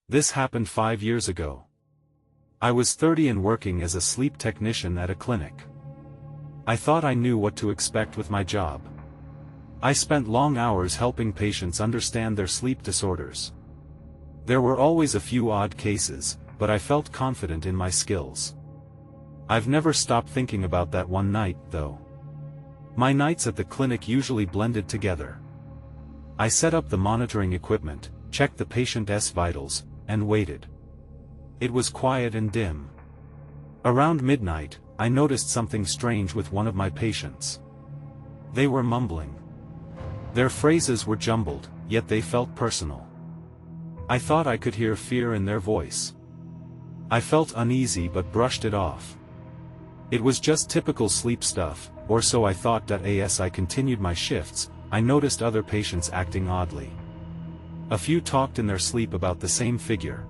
This happened 5 years ago. I was 30 and working as a sleep technician at a clinic. I thought I knew what to expect with my job. I spent long hours helping patients understand their sleep disorders. There were always a few odd cases, but I felt confident in my skills. I've never stopped thinking about that one night, though. My nights at the clinic usually blended together. I set up the monitoring equipment, checked the patient's vitals, and waited. It was quiet and dim. Around midnight, I noticed something strange with one of my patients. They were mumbling. Their phrases were jumbled, yet they felt personal. I thought I could hear fear in their voice. I felt uneasy but brushed it off. It was just typical sleep stuff, or so I thought. As I continued my shifts, I noticed other patients acting oddly. A few talked in their sleep about the same figure.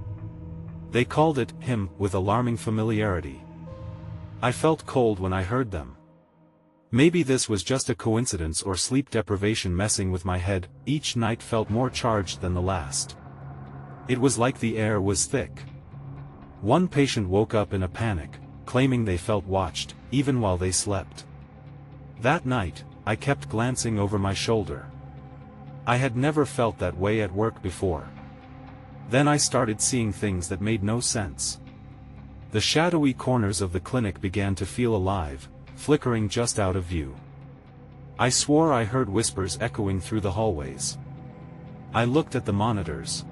They called it him with alarming familiarity. I felt cold when I heard them. Maybe this was just a coincidence or sleep deprivation messing with my head. Each night felt more charged than the last. It was like the air was thick. One patient woke up in a panic, claiming they felt watched, even while they slept. That night, I kept glancing over my shoulder. I had never felt that way at work before. Then I started seeing things that made no sense. The shadowy corners of the clinic began to feel alive, flickering just out of view. I swore I heard whispers echoing through the hallways. I looked at the monitors.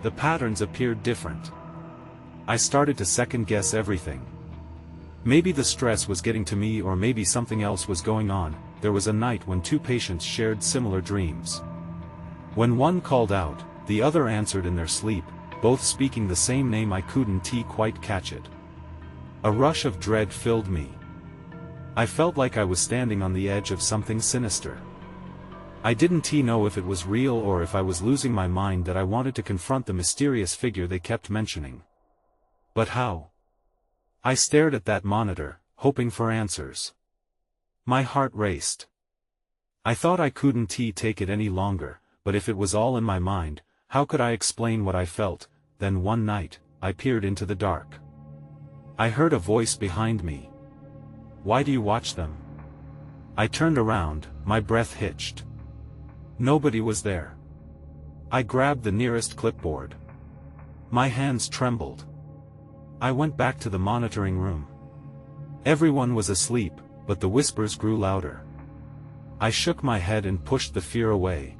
The patterns appeared different. I started to second-guess everything. Maybe the stress was getting to me, or maybe something else was going on. There was a night when 2 patients shared similar dreams. When one called out, the other answered in their sleep, both speaking the same name. I couldn't quite catch it. A rush of dread filled me. I felt like I was standing on the edge of something sinister. I didn't know if it was real or if I was losing my mind. That I wanted to confront the mysterious figure they kept mentioning. But how? I stared at that monitor, hoping for answers. My heart raced. I thought I couldn't take it any longer, but if it was all in my mind, how could I explain what I felt? Then one night, I peered into the dark. I heard a voice behind me. "Why do you watch them?" I turned around, my breath hitched. Nobody was there. I grabbed the nearest clipboard. My hands trembled. I went back to the monitoring room. Everyone was asleep, but the whispers grew louder. I shook my head and pushed the fear away.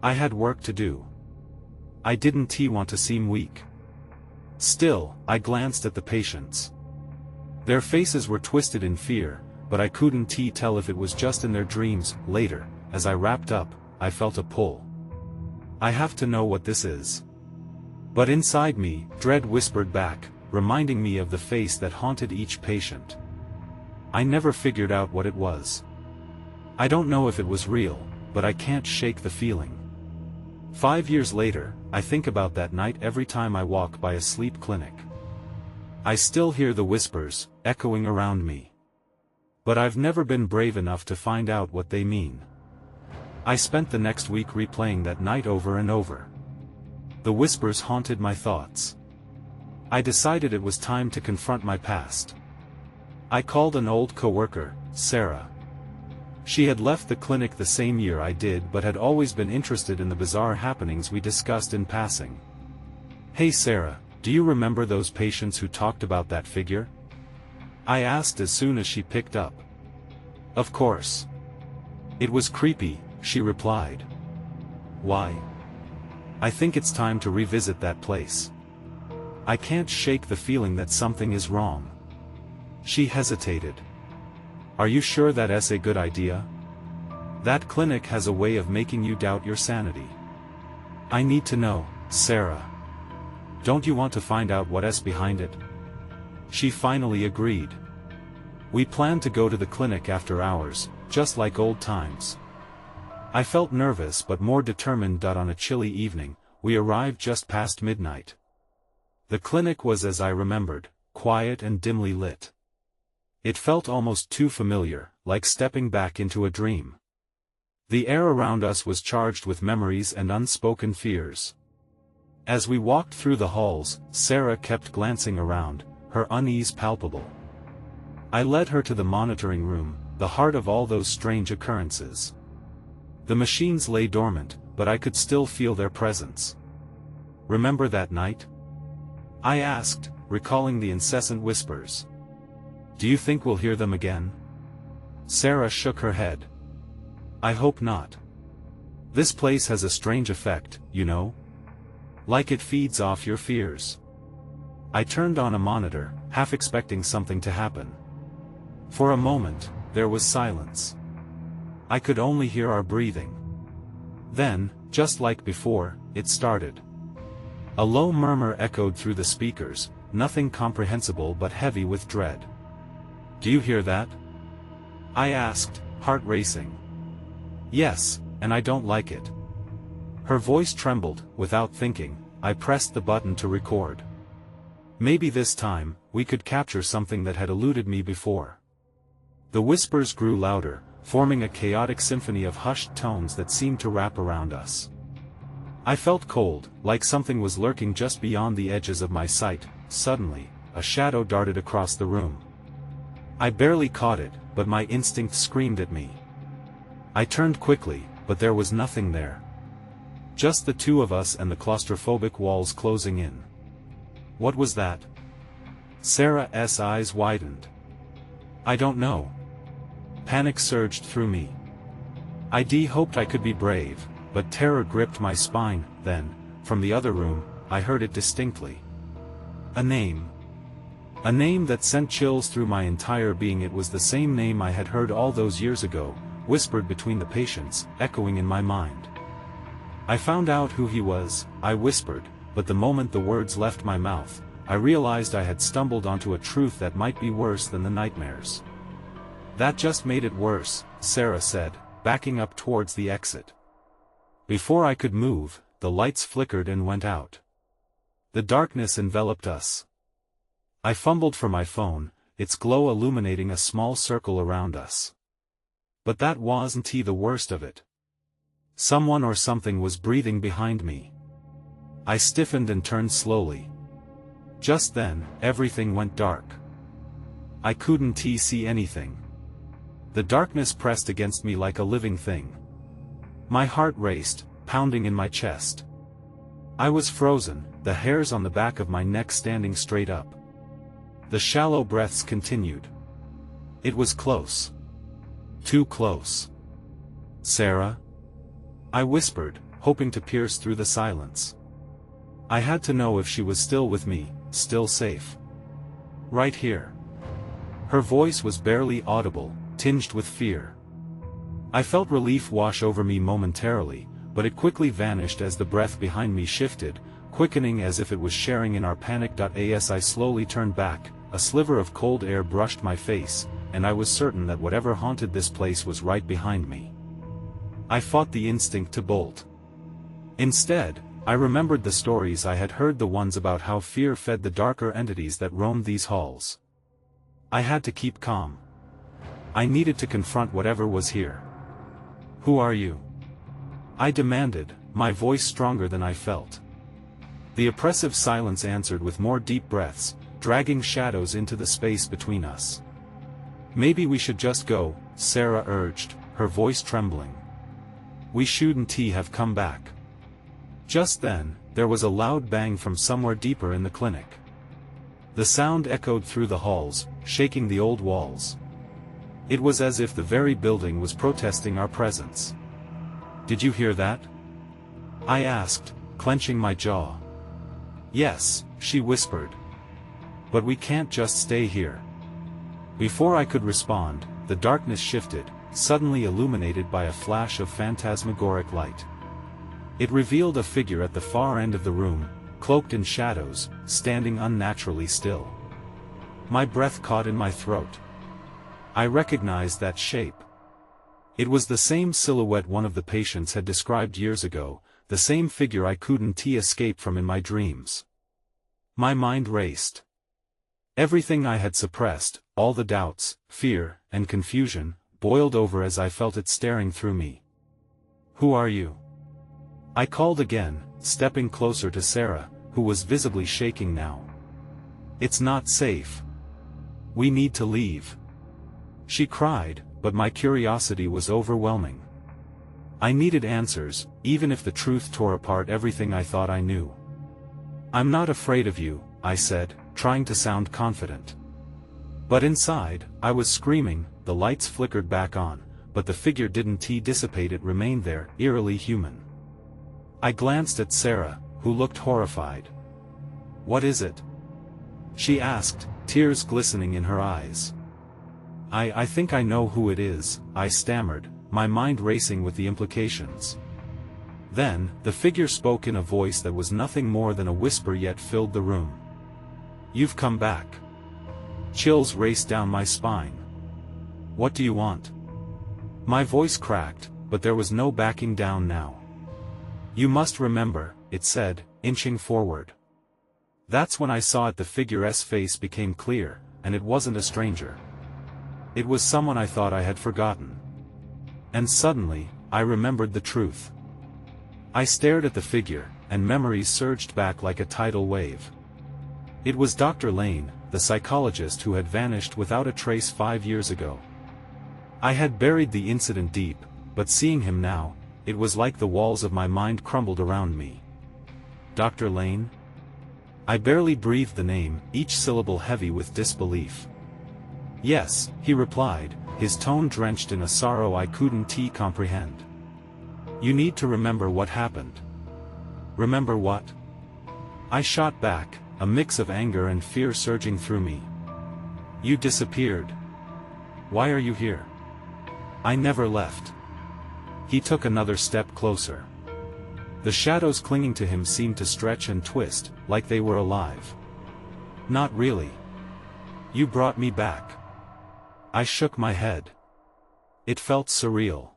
I had work to do. I didn't want to seem weak. Still, I glanced at the patients. Their faces were twisted in fear, but I couldn't tell if it was just in their dreams. Later, as I wrapped up, I felt a pull. I have to know what this is. But inside me, dread whispered back, reminding me of the face that haunted each patient. I never figured out what it was. I don't know if it was real, but I can't shake the feeling. 5 years later, I think about that night every time I walk by a sleep clinic. I still hear the whispers, echoing around me. But I've never been brave enough to find out what they mean. I spent the next week replaying that night over and over. The whispers haunted my thoughts. I decided it was time to confront my past. I called an old coworker, Sarah. She had left the clinic the same year I did but had always been interested in the bizarre happenings we discussed in passing. "Hey Sarah, do you remember those patients who talked about that figure?" I asked as soon as she picked up. "Of course. It was creepy," she replied. "Why?" "I think it's time to revisit that place. I can't shake the feeling that something is wrong." She hesitated. "Are you sure that's a good idea? That clinic has a way of making you doubt your sanity." "I need to know, Sarah. Don't you want to find out what's behind it?" She finally agreed. We planned to go to the clinic after hours, just like old times. I felt nervous but more determined. On a chilly evening, we arrived just past midnight. The clinic was as I remembered, quiet and dimly lit. It felt almost too familiar, like stepping back into a dream. The air around us was charged with memories and unspoken fears. As we walked through the halls, Sarah kept glancing around, her unease palpable. I led her to the monitoring room, the heart of all those strange occurrences. The machines lay dormant, but I could still feel their presence. "Remember that night?" I asked, recalling the incessant whispers. "Do you think we'll hear them again?" Sarah shook her head. "I hope not. This place has a strange effect, you know? Like it feeds off your fears." I turned on a monitor, half expecting something to happen. For a moment, there was silence. I could only hear our breathing. Then, just like before, it started. A low murmur echoed through the speakers, nothing comprehensible but heavy with dread. "Do you hear that?" I asked, heart racing. "Yes, and I don't like it." Her voice trembled. Without thinking, I pressed the button to record. Maybe this time, we could capture something that had eluded me before. The whispers grew louder, forming a chaotic symphony of hushed tones that seemed to wrap around us. I felt cold, like something was lurking just beyond the edges of my sight. Suddenly, a shadow darted across the room. I barely caught it, but my instinct screamed at me. I turned quickly, but there was nothing there. Just the two of us and the claustrophobic walls closing in. What was that? Sarah's eyes widened. I don't know. Panic surged through me. I hoped I could be brave, but terror gripped my spine. Then, from the other room, I heard it distinctly. A name. A name that sent chills through my entire being. It was the same name I had heard all those years ago, whispered between the patients, echoing in my mind. "I found out who he was," I whispered, but the moment the words left my mouth, I realized I had stumbled onto a truth that might be worse than the nightmares. "That just made it worse," Sarah said, backing up towards the exit. Before I could move, the lights flickered and went out. The darkness enveloped us. I fumbled for my phone, its glow illuminating a small circle around us. But that wasn't the worst of it. Someone or something was breathing behind me. I stiffened and turned slowly. Just then, everything went dark. I couldn't see anything. The darkness pressed against me like a living thing. My heart raced, pounding in my chest. I was frozen, the hairs on the back of my neck standing straight up. The shallow breaths continued. It was close. Too close. "Sarah?" I whispered, hoping to pierce through the silence. I had to know if she was still with me, still safe. "Right here." Her voice was barely audible, tinged with fear. I felt relief wash over me momentarily, but it quickly vanished as the breath behind me shifted, quickening as if it was sharing in our panic. As I slowly turned back, a sliver of cold air brushed my face, and I was certain that whatever haunted this place was right behind me. I fought the instinct to bolt. Instead, I remembered the stories I had heard, the ones about how fear fed the darker entities that roamed these halls. I had to keep calm. I needed to confront whatever was here. "Who are you?" I demanded, my voice stronger than I felt. The oppressive silence answered with more deep breaths, dragging shadows into the space between us. "Maybe we should just go," Sarah urged, her voice trembling. "We shouldn't have come back." Just then, there was a loud bang from somewhere deeper in the clinic. The sound echoed through the halls, shaking the old walls. It was as if the very building was protesting our presence. "Did you hear that?" I asked, clenching my jaw. "Yes," she whispered. "But we can't just stay here." Before I could respond, the darkness shifted, suddenly illuminated by a flash of phantasmagoric light. It revealed a figure at the far end of the room, cloaked in shadows, standing unnaturally still. My breath caught in my throat. I recognized that shape. It was the same silhouette one of the patients had described years ago, the same figure I couldn't escape from in my dreams. My mind raced. Everything I had suppressed, all the doubts, fear, and confusion, boiled over as I felt it staring through me. "Who are you?" I called again, stepping closer to Sarah, who was visibly shaking now. "It's not safe. We need to leave," she cried, but my curiosity was overwhelming. I needed answers, even if the truth tore apart everything I thought I knew. "I'm not afraid of you," I said, trying to sound confident. But inside, I was screaming. The lights flickered back on, but the figure didn't dissipate, it remained there, eerily human. I glanced at Sarah, who looked horrified. "What is it?" she asked, tears glistening in her eyes. I think I know who it is," I stammered, my mind racing with the implications. Then, the figure spoke in a voice that was nothing more than a whisper yet filled the room. "You've come back." Chills raced down my spine. "What do you want?" My voice cracked, but there was no backing down now. "You must remember," it said, inching forward. That's when I saw it. The figure's face became clear, and it wasn't a stranger. It was someone I thought I had forgotten. And suddenly, I remembered the truth. I stared at the figure, and memories surged back like a tidal wave. It was Dr. Lane, the psychologist who had vanished without a trace 5 years ago. I had buried the incident deep, but seeing him now, it was like the walls of my mind crumbled around me. Dr. Lane? I barely breathed the name, each syllable heavy with disbelief. "Yes," he replied, his tone drenched in a sorrow I couldn't comprehend. "You need to remember what happened." "Remember what?" I shot back, a mix of anger and fear surging through me. "You disappeared. Why are you here?" "I never left." He took another step closer. The shadows clinging to him seemed to stretch and twist, like they were alive. "Not really. You brought me back." I shook my head. It felt surreal.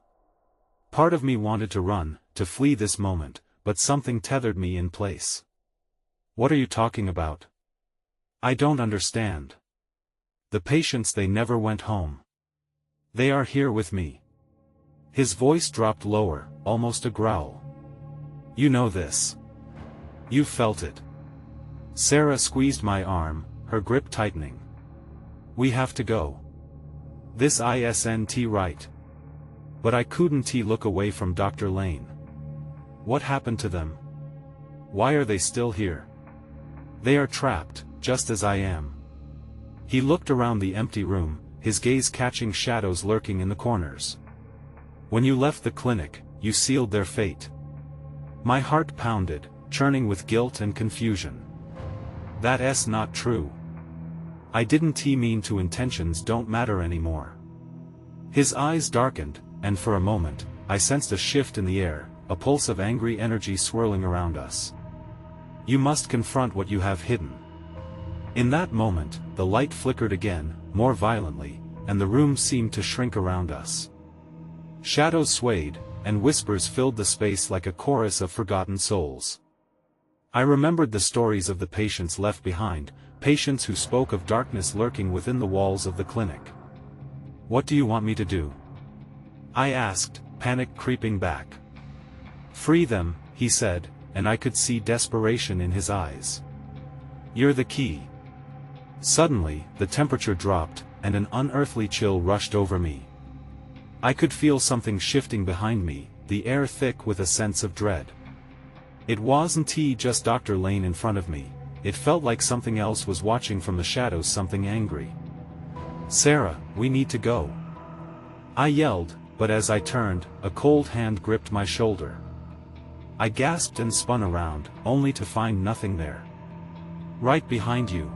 Part of me wanted to run, to flee this moment, but something tethered me in place. "What are you talking about?" "I don't understand. The patients, they never went home. They are here with me." His voice dropped lower, almost a growl. "You know this. You felt it." Sarah squeezed my arm, her grip tightening. "We have to go. This isn't right." But I couldn't look away from Dr. Lane. "What happened to them? Why are they still here?" "They are trapped, just as I am." He looked around the empty room, his gaze catching shadows lurking in the corners. "When you left the clinic, you sealed their fate." My heart pounded, churning with guilt and confusion. "That's not true. I didn't mean to. Intentions don't matter anymore." His eyes darkened, and for a moment, I sensed a shift in the air, a pulse of angry energy swirling around us. "You must confront what you have hidden." In that moment, the light flickered again, more violently, and the room seemed to shrink around us. Shadows swayed, and whispers filled the space like a chorus of forgotten souls. I remembered the stories of the patients left behind, patients who spoke of darkness lurking within the walls of the clinic. "What do you want me to do?" I asked, panic creeping back. "Free them," he said, and I could see desperation in his eyes. "You're the key." Suddenly, the temperature dropped, and an unearthly chill rushed over me. I could feel something shifting behind me, the air thick with a sense of dread. It wasn't just Dr. Lane in front of me, it felt like something else was watching from the shadows, something angry. "Sarah, we need to go," I yelled, but as I turned, a cold hand gripped my shoulder. I gasped and spun around, only to find nothing there. "Right behind you,"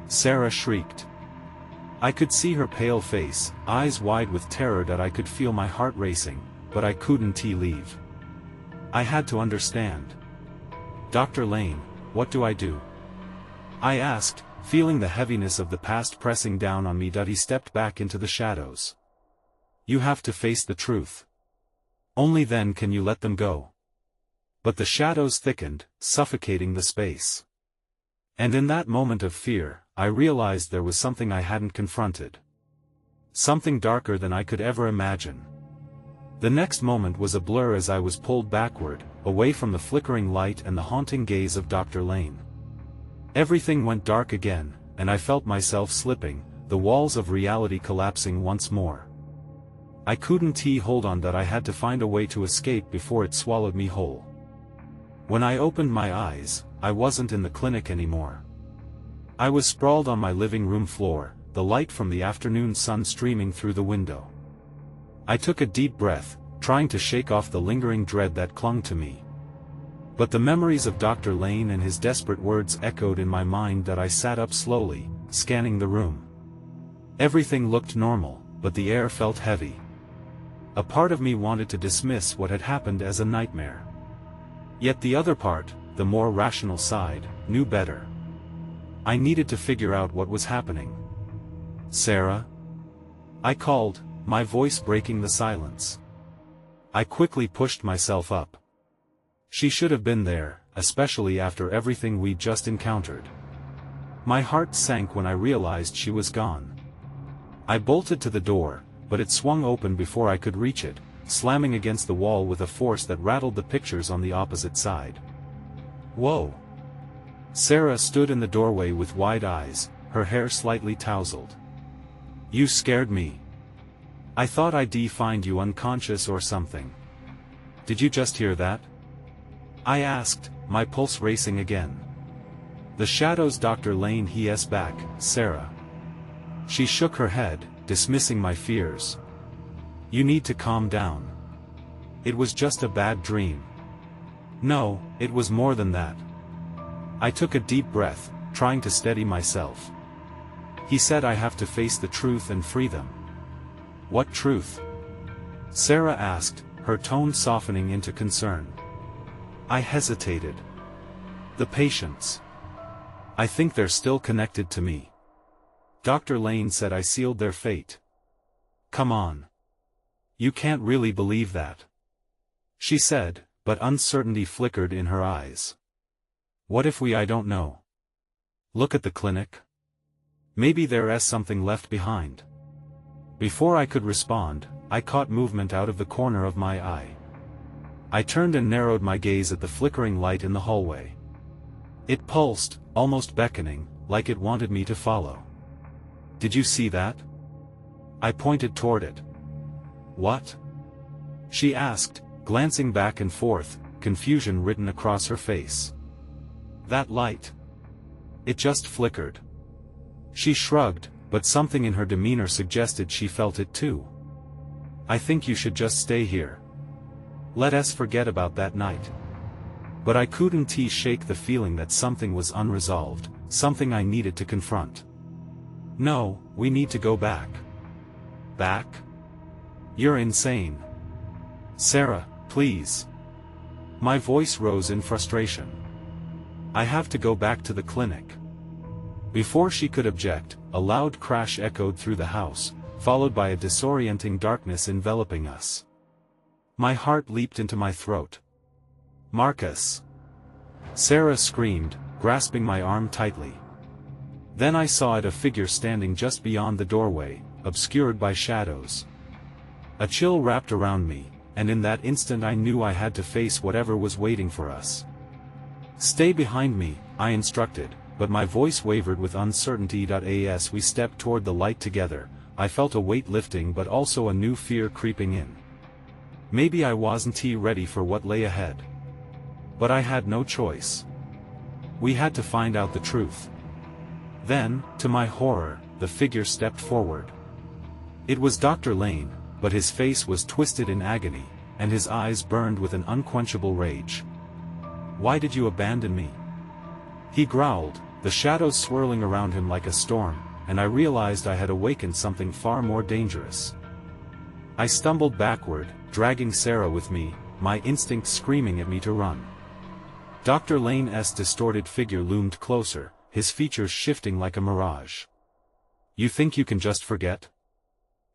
Sarah shrieked. I could see her pale face, eyes wide with terror, that I could feel my heart racing, but I couldn't leave. I had to understand. "Dr. Lane, what do I do?" I asked, feeling the heaviness of the past pressing down on me. He stepped back into the shadows. "You have to face the truth. Only then can you let them go." But the shadows thickened, suffocating the space. And in that moment of fear, I realized there was something I hadn't confronted. Something darker than I could ever imagine. The next moment was a blur as I was pulled backward, away from the flickering light and the haunting gaze of Dr. Lane. Everything went dark again, and I felt myself slipping, the walls of reality collapsing once more. I couldn't hold on that I had to find a way to escape before it swallowed me whole. When I opened my eyes, I wasn't in the clinic anymore. I was sprawled on my living room floor, the light from the afternoon sun streaming through the window. I took a deep breath, trying to shake off the lingering dread that clung to me. But the memories of Dr. Lane and his desperate words echoed in my mind that I sat up slowly, scanning the room. Everything looked normal, but the air felt heavy. A part of me wanted to dismiss what had happened as a nightmare. Yet the other part, the more rational side, knew better. I needed to figure out what was happening. "Sarah?" I called, my voice breaking the silence. I quickly pushed myself up. She should have been there, especially after everything we'd just encountered. My heart sank when I realized she was gone. I bolted to the door, but it swung open before I could reach it, slamming against the wall with a force that rattled the pictures on the opposite side. "Whoa!" Sarah stood in the doorway with wide eyes, her hair slightly tousled. "You scared me. I thought I'd find you unconscious or something." "Did you just hear that?" I asked, my pulse racing again. "The shadows, Dr. Lane," he asked back, "Sarah." She shook her head, dismissing my fears. "You need to calm down. It was just a bad dream." "No, it was more than that." I took a deep breath, trying to steady myself. "He said I have to face the truth and free them." "What truth?" Sarah asked, her tone softening into concern. I hesitated. "The patients. I think they're still connected to me. Dr. Lane said I sealed their fate." "Come on. You can't really believe that," she said, but uncertainty flickered in her eyes. "What if I don't know? Look at the clinic. Maybe there is something left behind." Before I could respond, I caught movement out of the corner of my eye. I turned and narrowed my gaze at the flickering light in the hallway. It pulsed, almost beckoning, like it wanted me to follow. "Did you see that?" I pointed toward it. "What?" she asked, glancing back and forth, confusion written across her face. "That light. It just flickered." She shrugged, but something in her demeanor suggested she felt it too. "I think you should just stay here. Let us forget about that night." But I couldn't shake the feeling that something was unresolved, something I needed to confront. "No, we need to go back." "Back? You're insane. Sarah, please." My voice rose in frustration. "I have to go back to the clinic." Before she could object, a loud crash echoed through the house, followed by a disorienting darkness enveloping us. My heart leaped into my throat. "Marcus!" Sarah screamed, grasping my arm tightly. Then I saw a figure standing just beyond the doorway, obscured by shadows. A chill wrapped around me, and in that instant I knew I had to face whatever was waiting for us. "Stay behind me," I instructed, but my voice wavered with uncertainty. As we stepped toward the light together, I felt a weight lifting but also a new fear creeping in. Maybe I wasn't ready for what lay ahead. But I had no choice. We had to find out the truth. Then, to my horror, the figure stepped forward. It was Dr. Lane, but his face was twisted in agony, and his eyes burned with an unquenchable rage. "Why did you abandon me?" he growled, the shadows swirling around him like a storm, and I realized I had awakened something far more dangerous. I stumbled backward, dragging Sarah with me, my instincts screaming at me to run. Dr. Lane's distorted figure loomed closer, his features shifting like a mirage. "You think you can just forget?"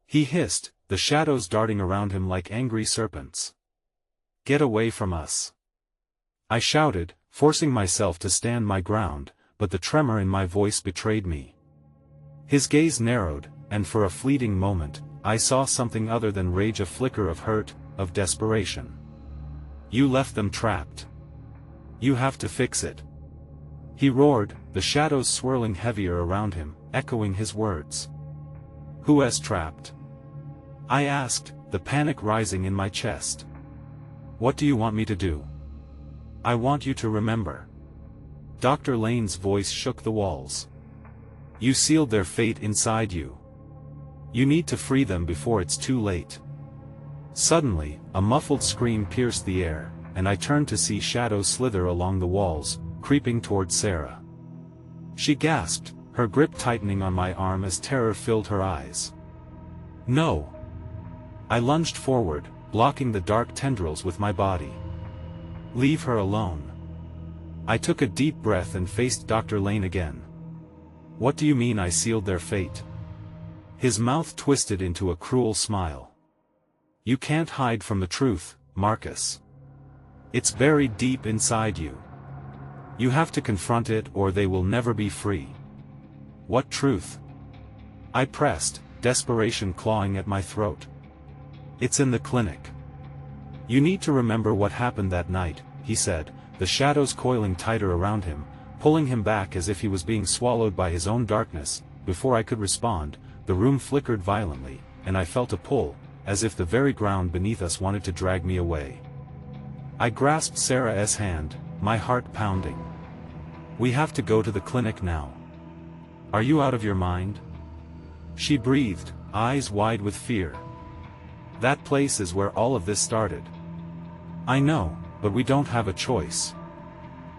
he hissed, the shadows darting around him like angry serpents. "Get away from us!" I shouted, forcing myself to stand my ground, but the tremor in my voice betrayed me. His gaze narrowed, and for a fleeting moment, I saw something other than rage, a flicker of hurt, of desperation. You left them trapped. You have to fix it. He roared, the shadows swirling heavier around him, echoing his words. Who has trapped? I asked, the panic rising in my chest. What do you want me to do? I want you to remember. Dr. Lane's voice shook the walls. You sealed their fate inside you. You need to free them before it's too late. Suddenly, a muffled scream pierced the air, and I turned to see shadows slither along the walls, creeping toward Sarah. She gasped, her grip tightening on my arm as terror filled her eyes. No! I lunged forward, blocking the dark tendrils with my body. Leave her alone. I took a deep breath and faced Dr. Lane again. What do you mean I sealed their fate? His mouth twisted into a cruel smile. You can't hide from the truth, Marcus. It's buried deep inside you. You have to confront it or they will never be free. What truth? I pressed, desperation clawing at my throat. It's in the clinic. You need to remember what happened that night, he said, the shadows coiling tighter around him, pulling him back as if he was being swallowed by his own darkness. Before I could respond, the room flickered violently, and I felt a pull, as if the very ground beneath us wanted to drag me away. I grasped Sarah's hand, my heart pounding. We have to go to the clinic now. Are you out of your mind? She breathed, eyes wide with fear. That place is where all of this started. I know, but we don't have a choice.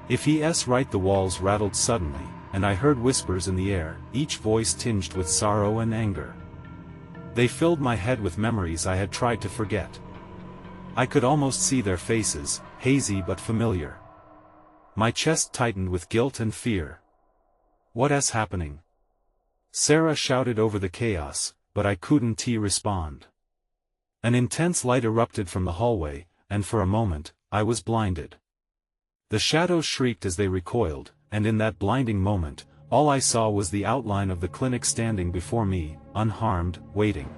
If he's right, the walls rattled suddenly, and I heard whispers in the air, each voice tinged with sorrow and anger. They filled my head with memories I had tried to forget. I could almost see their faces, hazy but familiar. My chest tightened with guilt and fear. What is happening? Sarah shouted over the chaos, but I couldn't respond. An intense light erupted from the hallway, and for a moment, I was blinded. The shadows shrieked as they recoiled, and in that blinding moment, all I saw was the outline of the clinic standing before me, unharmed, waiting.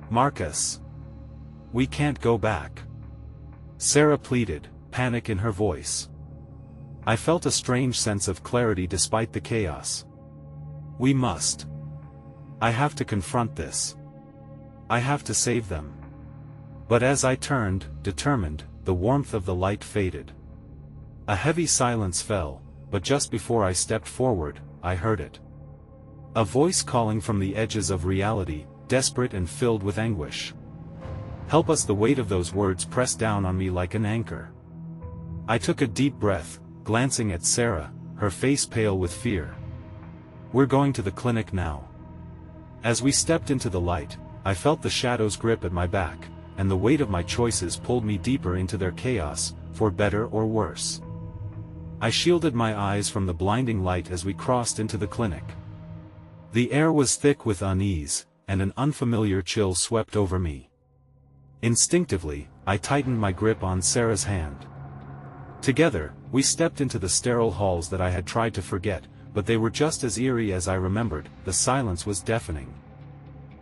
Marcus! We can't go back. Sarah pleaded, panic in her voice. I felt a strange sense of clarity despite the chaos. We must. I have to confront this. I have to save them. But as I turned, determined, the warmth of the light faded. A heavy silence fell, but just before I stepped forward, I heard it. A voice calling from the edges of reality, desperate and filled with anguish. Help us! The weight of those words pressed down on me like an anchor. I took a deep breath, glancing at Sarah, her face pale with fear. We're going to the clinic now. As we stepped into the light, I felt the shadows grip at my back, and the weight of my choices pulled me deeper into their chaos, for better or worse. I shielded my eyes from the blinding light as we crossed into the clinic. The air was thick with unease, and an unfamiliar chill swept over me. Instinctively, I tightened my grip on Sarah's hand. Together, we stepped into the sterile halls that I had tried to forget, but they were just as eerie as I remembered. The silence was deafening.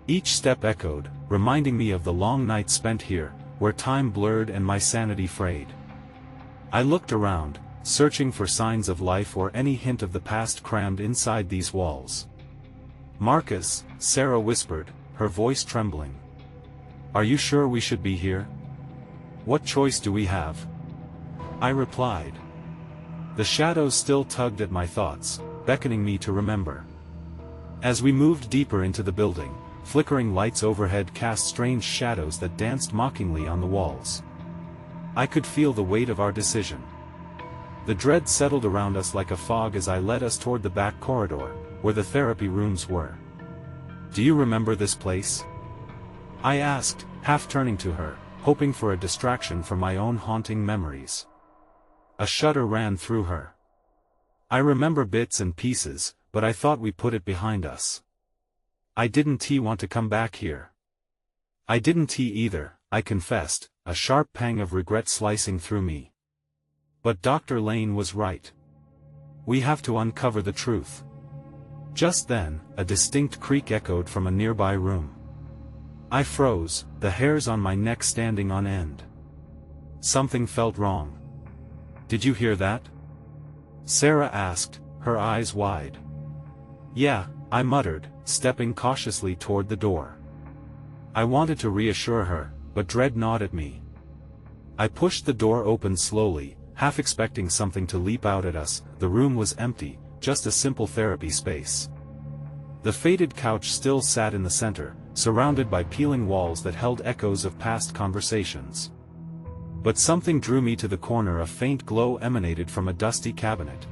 Each step echoed, reminding me of the long nights spent here, where time blurred and my sanity frayed. I looked around, searching for signs of life or any hint of the past crammed inside these walls. Marcus, Sarah whispered, her voice trembling. Are you sure we should be here? What choice do we have? I replied. The shadows still tugged at my thoughts, beckoning me to remember. As we moved deeper into the building, flickering lights overhead cast strange shadows that danced mockingly on the walls. I could feel the weight of our decision. The dread settled around us like a fog as I led us toward the back corridor, where the therapy rooms were. Do you remember this place? I asked, half turning to her, hoping for a distraction from my own haunting memories. A shudder ran through her. I remember bits and pieces, but I thought we put it behind us. I didn't want to come back here. I didn't either, I confessed, a sharp pang of regret slicing through me. But Dr. Lane was right. We have to uncover the truth. Just then, a distinct creak echoed from a nearby room. I froze, the hairs on my neck standing on end. Something felt wrong. "Did you hear that?" Sarah asked, her eyes wide. "Yeah," I muttered, stepping cautiously toward the door. I wanted to reassure her, but dread gnawed at me. I pushed the door open slowly, half expecting something to leap out at us. The room was empty, just a simple therapy space. The faded couch still sat in the center, surrounded by peeling walls that held echoes of past conversations. But something drew me to the corner. A faint glow emanated from a dusty cabinet.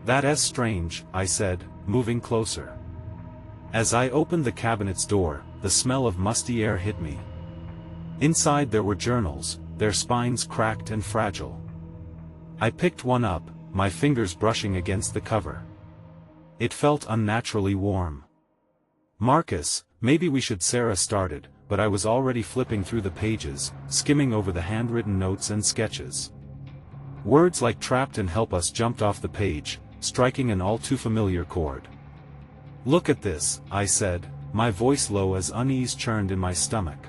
"That's strange," I said, moving closer. As I opened the cabinet's door, the smell of musty air hit me. Inside there were journals, their spines cracked and fragile. I picked one up, my fingers brushing against the cover. It felt unnaturally warm. "Marcus, maybe we should," Sarah started, but I was already flipping through the pages, skimming over the handwritten notes and sketches. Words like trapped and help us jumped off the page, striking an all-too-familiar chord. "Look at this," I said, my voice low as unease churned in my stomach.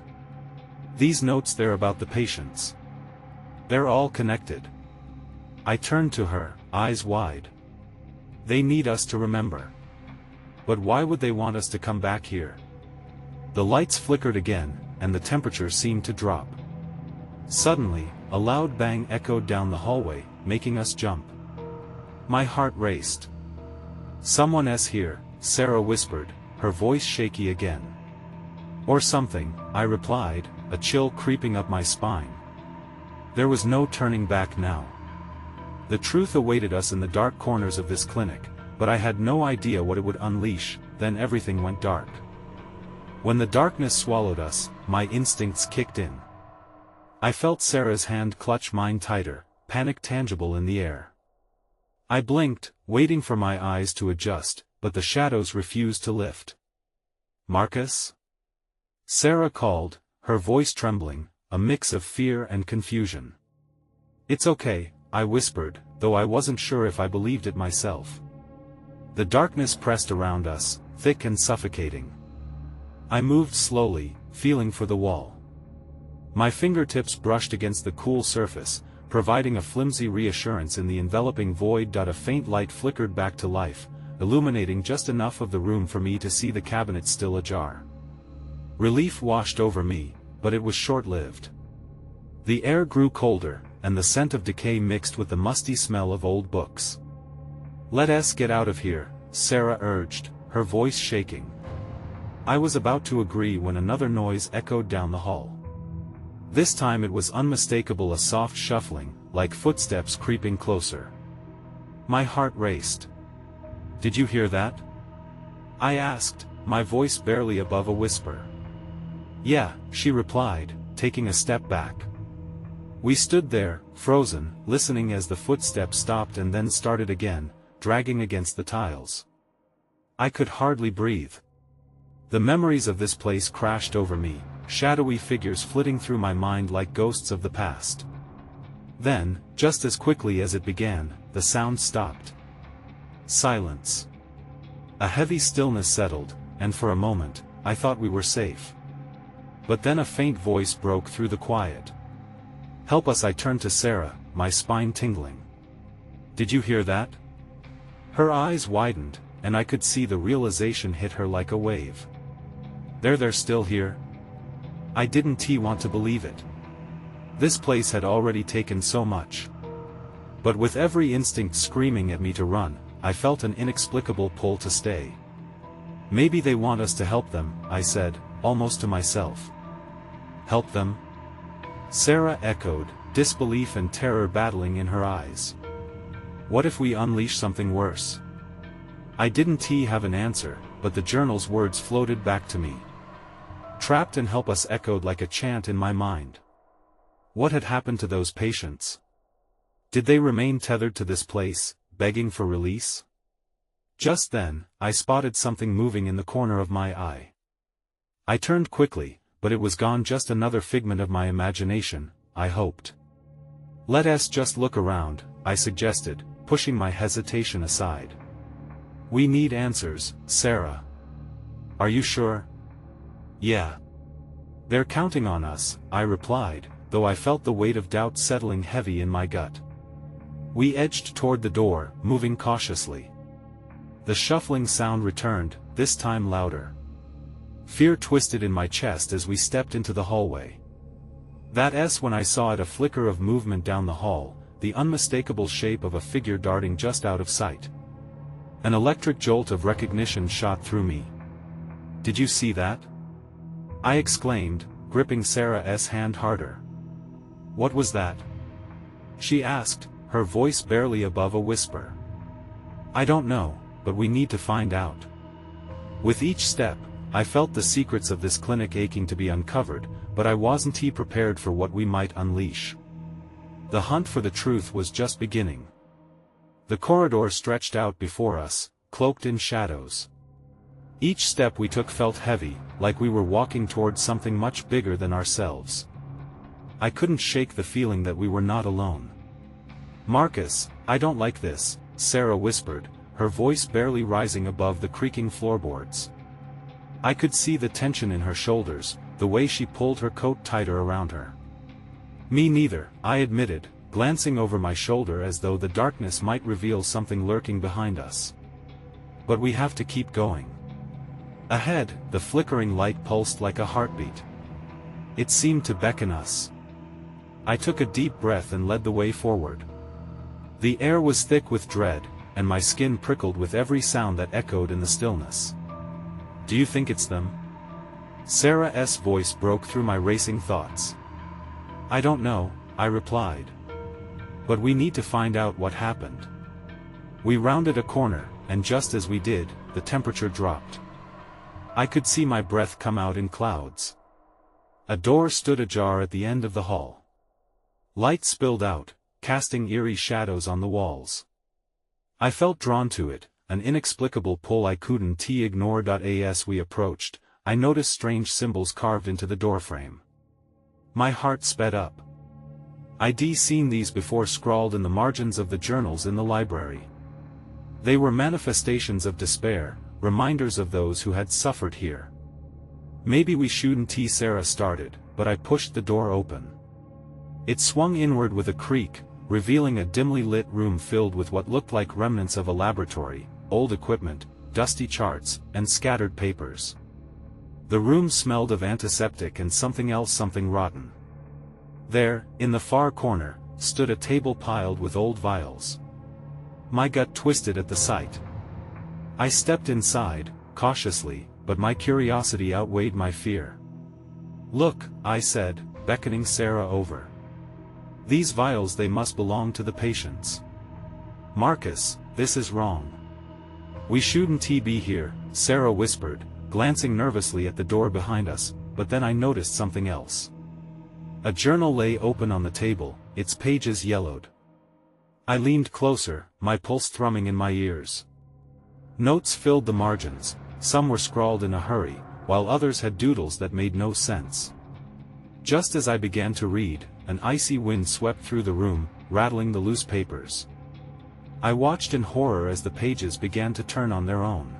"These notes, they're about the patients. They're all connected." I turned to her, eyes wide. "They need us to remember. But why would they want us to come back here?" The lights flickered again, and the temperature seemed to drop. Suddenly, a loud bang echoed down the hallway, making us jump. My heart raced. "Someone's here," Sarah whispered, her voice shaky again. "Or something," I replied, a chill creeping up my spine. There was no turning back now. The truth awaited us in the dark corners of this clinic, but I had no idea what it would unleash. Then everything went dark. When the darkness swallowed us, my instincts kicked in. I felt Sarah's hand clutch mine tighter, panic tangible in the air. I blinked, waiting for my eyes to adjust, but the shadows refused to lift. "Marcus?" Sarah called, her voice trembling, a mix of fear and confusion. "It's okay," I whispered, though I wasn't sure if I believed it myself. The darkness pressed around us, thick and suffocating. I moved slowly, feeling for the wall. My fingertips brushed against the cool surface, providing a flimsy reassurance in the enveloping void. A faint light flickered back to life, illuminating just enough of the room for me to see the cabinet still ajar. Relief washed over me, but it was short-lived. The air grew colder, and the scent of decay mixed with the musty smell of old books. "Let's get out of here," Sarah urged, her voice shaking. I was about to agree when another noise echoed down the hall. This time it was unmistakable, a soft shuffling, like footsteps creeping closer. My heart raced. "Did you hear that?" I asked, my voice barely above a whisper. "Yeah," she replied, taking a step back. We stood there, frozen, listening as the footsteps stopped and then started again, dragging against the tiles. I could hardly breathe. The memories of this place crashed over me, shadowy figures flitting through my mind like ghosts of the past. Then, just as quickly as it began, the sound stopped. Silence. A heavy stillness settled, and for a moment, I thought we were safe. But then a faint voice broke through the quiet. "Help us!" I turned to Sarah, my spine tingling. "Did you hear that?" Her eyes widened, and I could see the realization hit her like a wave. They're still here? I didn't want to believe it. This place had already taken so much. But with every instinct screaming at me to run, I felt an inexplicable pull to stay. "Maybe they want us to help them," I said, almost to myself. "Help them?" Sarah echoed, disbelief and terror battling in her eyes. "What if we unleash something worse?" I didn't have an answer, but the journal's words floated back to me. "Trapped and help us" echoed like a chant in my mind. What had happened to those patients? Did they remain tethered to this place, begging for release? Just then, I spotted something moving in the corner of my eye. I turned quickly, but it was gone. Just another figment of my imagination, I hoped. "Let's just look around," I suggested, pushing my hesitation aside. "We need answers, Sarah." "Are you sure?" "Yeah. "They're counting on us," I replied, though I felt the weight of doubt settling heavy in my gut. We edged toward the door, moving cautiously. The shuffling sound returned, this time louder. Fear twisted in my chest as we stepped into the hallway. That's when I saw it, a flicker of movement down the hall, the unmistakable shape of a figure darting just out of sight. An electric jolt of recognition shot through me. "Did you see that?" I exclaimed, gripping Sarah's hand harder. "What was that?" she asked, her voice barely above a whisper. "I don't know, but we need to find out." With each step, I felt the secrets of this clinic aching to be uncovered, but I wasn't prepared for what we might unleash. The hunt for the truth was just beginning. The corridor stretched out before us, cloaked in shadows. Each step we took felt heavy, like we were walking towards something much bigger than ourselves. I couldn't shake the feeling that we were not alone. "Marcus, I don't like this," Sarah whispered, her voice barely rising above the creaking floorboards. I could see the tension in her shoulders, the way she pulled her coat tighter around her. "Me neither," I admitted, glancing over my shoulder as though the darkness might reveal something lurking behind us. "But we have to keep going." Ahead, the flickering light pulsed like a heartbeat. It seemed to beckon us. I took a deep breath and led the way forward. The air was thick with dread, and my skin prickled with every sound that echoed in the stillness. "Do you think it's them?" Sarah's voice broke through my racing thoughts. "I don't know," I replied. "But we need to find out what happened." We rounded a corner, and just as we did, the temperature dropped. I could see my breath come out in clouds. A door stood ajar at the end of the hall. Light spilled out, casting eerie shadows on the walls. I felt drawn to it, an inexplicable pull I couldn't ignore. As we approached, I noticed strange symbols carved into the doorframe. My heart sped up. I'd seen these before, scrawled in the margins of the journals in the library. They were manifestations of despair, reminders of those who had suffered here. "Maybe we shouldn't," Sarah started, but I pushed the door open. It swung inward with a creak, revealing a dimly lit room filled with what looked like remnants of a laboratory, old equipment, dusty charts, and scattered papers. The room smelled of antiseptic and something else, something rotten. There, in the far corner, stood a table piled with old vials. My gut twisted at the sight. I stepped inside, cautiously, but my curiosity outweighed my fear. "Look," I said, beckoning Sarah over. "These vials, they must belong to the patients." "Marcus, this is wrong. We shouldn't be here," Sarah whispered, glancing nervously at the door behind us, but then I noticed something else. A journal lay open on the table, its pages yellowed. I leaned closer, my pulse thrumming in my ears. Notes filled the margins, some were scrawled in a hurry, while others had doodles that made no sense. Just as I began to read, an icy wind swept through the room, rattling the loose papers. I watched in horror as the pages began to turn on their own.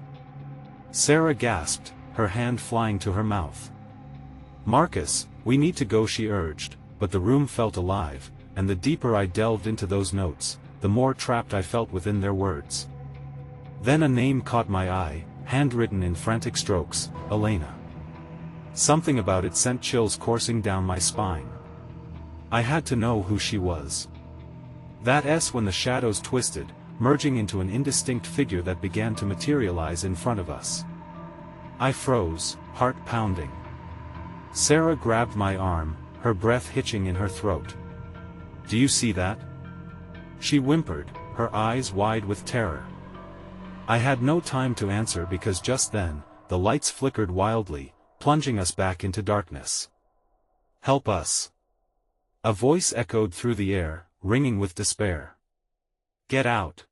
Sarah gasped, her hand flying to her mouth. "Marcus, we need to go," she urged, but the room felt alive, and the deeper I delved into those notes, the more trapped I felt within their words. Then a name caught my eye, handwritten in frantic strokes, Elena. Something about it sent chills coursing down my spine. I had to know who she was. That's when the shadows twisted, merging into an indistinct figure that began to materialize in front of us. I froze, heart pounding. Sarah grabbed my arm, her breath hitching in her throat. "Do you see that?" she whimpered, her eyes wide with terror. I had no time to answer because just then, the lights flickered wildly, plunging us back into darkness. "Help us!" A voice echoed through the air, ringing with despair. "Get out!"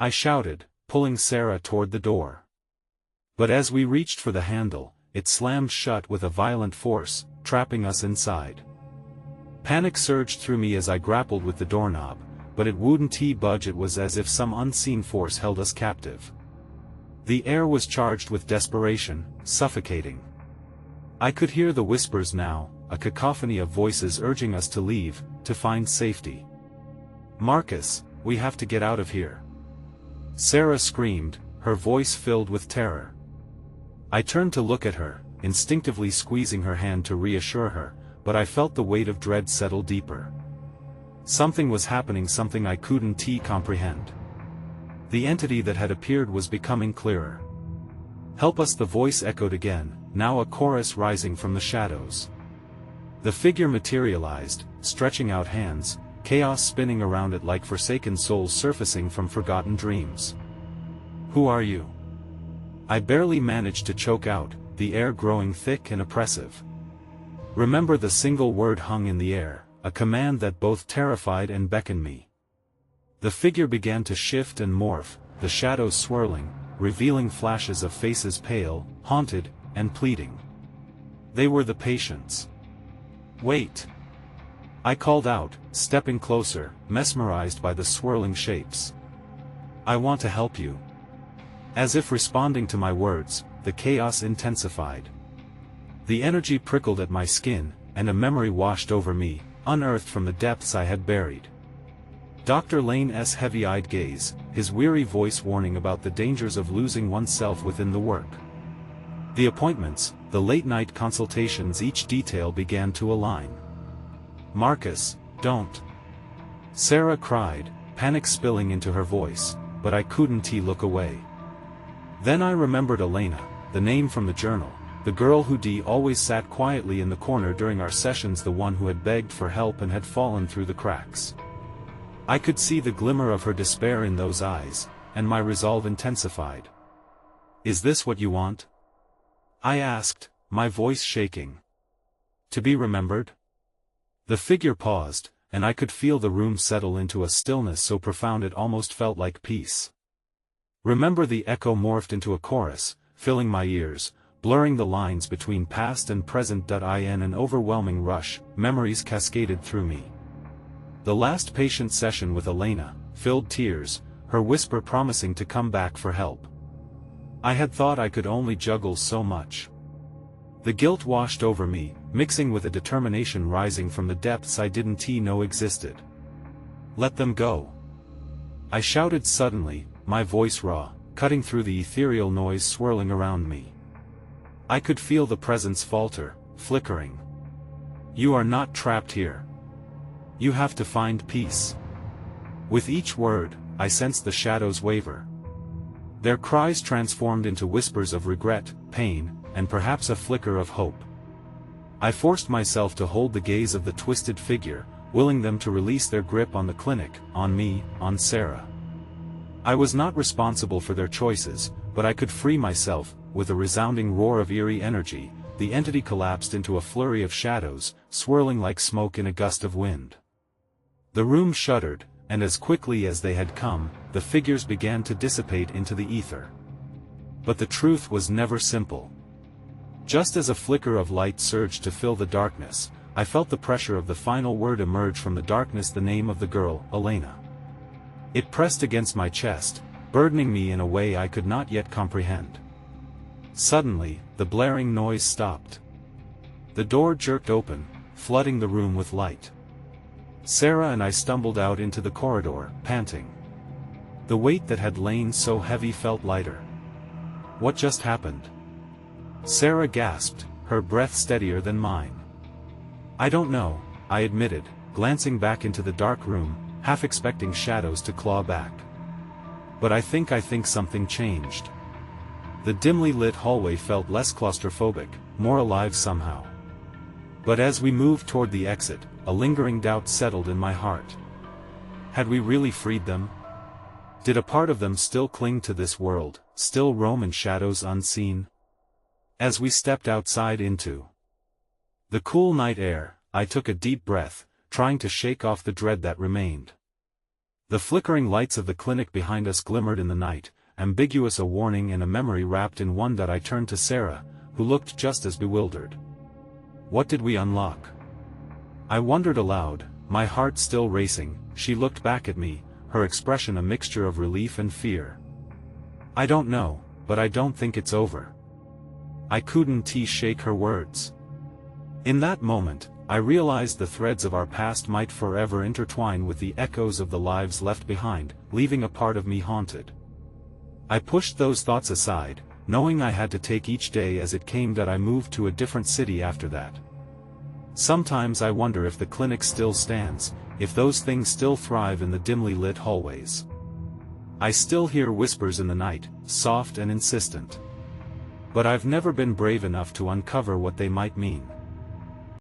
I shouted, pulling Sarah toward the door. But as we reached for the handle, it slammed shut with a violent force, trapping us inside. Panic surged through me as I grappled with the doorknob, but it wouldn't budge. It was as if some unseen force held us captive. The air was charged with desperation, suffocating. I could hear the whispers now, a cacophony of voices urging us to leave, to find safety. "Marcus, we have to get out of here!" Sarah screamed, her voice filled with terror. I turned to look at her, instinctively squeezing her hand to reassure her, but I felt the weight of dread settle deeper. Something was happening, something I couldn't comprehend. The entity that had appeared was becoming clearer. "Help us!" the voice echoed again, now a chorus rising from the shadows. The figure materialized, stretching out hands, chaos spinning around it like forsaken souls surfacing from forgotten dreams. "Who are you?" I barely managed to choke out, the air growing thick and oppressive. Remember, the single word hung in the air, a command that both terrified and beckoned me. The figure began to shift and morph, the shadows swirling, revealing flashes of faces pale, haunted, and pleading. They were the patients. "Wait!" I called out, stepping closer, mesmerized by the swirling shapes. "I want to help you." As if responding to my words, the chaos intensified. The energy prickled at my skin, and a memory washed over me, unearthed from the depths I had buried. Dr. Lane's heavy-eyed gaze, his weary voice warning about the dangers of losing oneself within the work. The appointments, the late-night consultations, each detail began to align. "Marcus, don't!" Sarah cried, panic spilling into her voice, but I couldn't look away. Then I remembered Elena, the name from the journal, the girl who always sat quietly in the corner during our sessions, the one who had begged for help and had fallen through the cracks. I could see the glimmer of her despair in those eyes, and my resolve intensified. "Is this what you want?" I asked, my voice shaking. "To be remembered?" The figure paused, and I could feel the room settle into a stillness so profound it almost felt like peace. "Remember," the echo morphed into a chorus, filling my ears, blurring the lines between past and present. In an overwhelming rush, memories cascaded through me. The last patient session with Elena, filled tears, her whisper promising to come back for help. I had thought I could only juggle so much. The guilt washed over me, mixing with a determination rising from the depths I didn't know existed. "Let them go!" I shouted suddenly, my voice raw, cutting through the ethereal noise swirling around me. I could feel the presence falter, flickering. "You are not trapped here. You have to find peace." With each word, I sensed the shadows waver. Their cries transformed into whispers of regret, pain, and perhaps a flicker of hope. I forced myself to hold the gaze of the twisted figure, willing them to release their grip on the clinic, on me, on Sarah. I was not responsible for their choices, but I could free myself. With a resounding roar of eerie energy, the entity collapsed into a flurry of shadows, swirling like smoke in a gust of wind. The room shuddered, and as quickly as they had come, the figures began to dissipate into the ether. But the truth was never simple. Just as a flicker of light surged to fill the darkness, I felt the pressure of the final word emerge from the darkness, the name of the girl, Elena. It pressed against my chest, burdening me in a way I could not yet comprehend. Suddenly, the blaring noise stopped. The door jerked open, flooding the room with light. Sarah and I stumbled out into the corridor, panting. The weight that had lain so heavy felt lighter. "What just happened?" Sarah gasped, her breath steadier than mine. "I don't know," I admitted, glancing back into the dark room, half expecting shadows to claw back. "But I think something changed." The dimly lit hallway felt less claustrophobic, more alive somehow. But as we moved toward the exit, a lingering doubt settled in my heart. Had we really freed them? Did a part of them still cling to this world, still roam in shadows unseen? As we stepped outside into the cool night air, I took a deep breath, trying to shake off the dread that remained. The flickering lights of the clinic behind us glimmered in the night, ambiguous, a warning and a memory wrapped in one. I turned to Sarah, who looked just as bewildered. "What did we unlock?" I wondered aloud, my heart still racing. She looked back at me, her expression a mixture of relief and fear. "I don't know, but I don't think it's over." I couldn't shake her words. In that moment, I realized the threads of our past might forever intertwine with the echoes of the lives left behind, leaving a part of me haunted. I pushed those thoughts aside, knowing I had to take each day as it came. That I moved to a different city after that. Sometimes I wonder if the clinic still stands, if those things still thrive in the dimly lit hallways. I still hear whispers in the night, soft and insistent. But I've never been brave enough to uncover what they might mean.